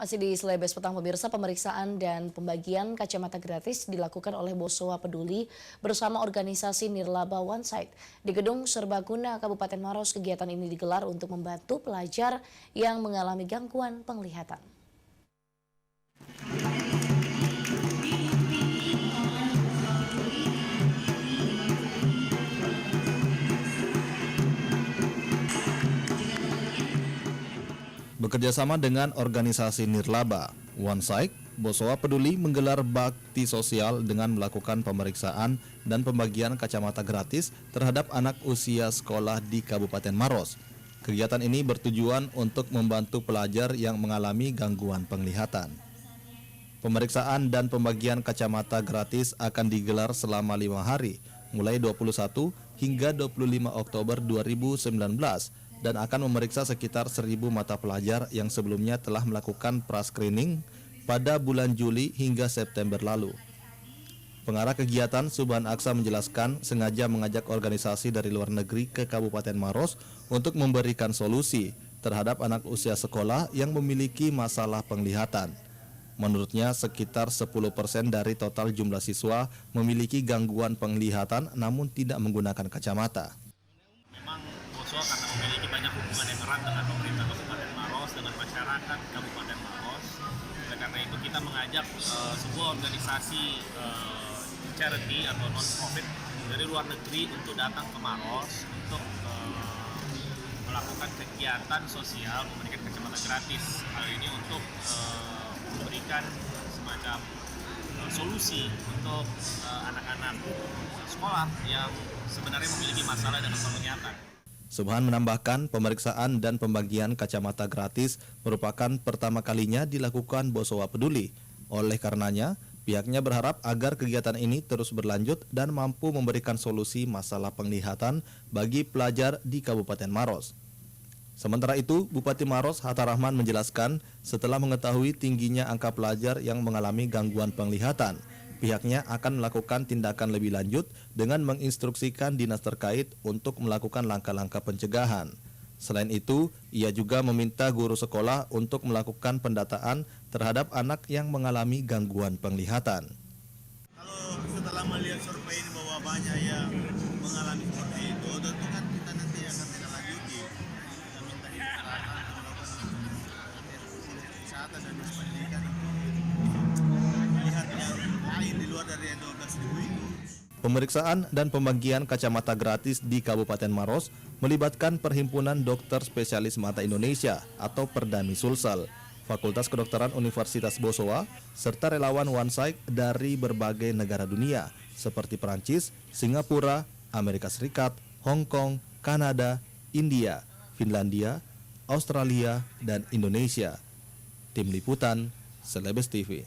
Masih di Selebes Petang pemirsa, pemeriksaan dan pembagian kacamata gratis dilakukan oleh Bosowa Peduli bersama organisasi Nirlaba OneSight. Di Gedung Serbaguna, Kabupaten Maros, kegiatan ini digelar untuk membantu pelajar yang mengalami gangguan penglihatan. Bekerjasama dengan organisasi Nirlaba OneSight, Bosowa Peduli menggelar bakti sosial dengan melakukan pemeriksaan dan pembagian kacamata gratis terhadap anak usia sekolah di Kabupaten Maros. Kegiatan ini bertujuan untuk membantu pelajar yang mengalami gangguan penglihatan. Pemeriksaan dan pembagian kacamata gratis akan digelar selama 5 hari, mulai 21 hingga 25 Oktober 2019, dan akan memeriksa sekitar 1.000 mata pelajar yang sebelumnya telah melakukan pra-screening pada bulan Juli hingga September lalu. Pengarah kegiatan Subhan Aksa menjelaskan sengaja mengajak organisasi dari luar negeri ke Kabupaten Maros untuk memberikan solusi terhadap anak usia sekolah yang memiliki masalah penglihatan. Menurutnya, sekitar 10% dari total jumlah siswa memiliki gangguan penglihatan namun tidak menggunakan kacamata. Memang Bosowa karena memiliki banyak hubungan yang erat dengan pemerintah Kabupaten Maros, dengan masyarakat Kabupaten Maros. Oleh karena itu kita mengajak sebuah organisasi charity atau non-profit dari luar negeri untuk datang ke Maros untuk melakukan kegiatan sosial, memberikan kacamata gratis. Hal ini untuk memberikan semacam solusi untuk anak-anak sekolah yang sebenarnya memiliki masalah dengan penglihatan. Subhan menambahkan pemeriksaan dan pembagian kacamata gratis merupakan pertama kalinya dilakukan Bosowa Peduli. Oleh karenanya, pihaknya berharap agar kegiatan ini terus berlanjut dan mampu memberikan solusi masalah penglihatan bagi pelajar di Kabupaten Maros. Sementara itu, Bupati Maros Hatta Rahman menjelaskan setelah mengetahui tingginya angka pelajar yang mengalami gangguan penglihatan, pihaknya akan melakukan tindakan lebih lanjut dengan menginstruksikan dinas terkait untuk melakukan langkah-langkah pencegahan. Selain itu, ia juga meminta guru sekolah untuk melakukan pendataan terhadap anak yang mengalami gangguan penglihatan. Kalau setelah melihat survei ini bahwa banyak yang mengalami seperti itu, tentu kan kita nanti akan tindak lanjuti. Kita minta diarahkan untuk melakukan kesehatan dan pendidikan melihat yang lain di luar dari 12.000 itu. Pemeriksaan dan pembagian kacamata gratis di Kabupaten Maros melibatkan Perhimpunan Dokter Spesialis Mata Indonesia atau Perdami Sulsel, Fakultas Kedokteran Universitas Bosowa, serta relawan OneSight dari berbagai negara dunia seperti Perancis, Singapura, Amerika Serikat, Hong Kong, Kanada, India, Finlandia, Australia, dan Indonesia. Tim Liputan, Selebes TV.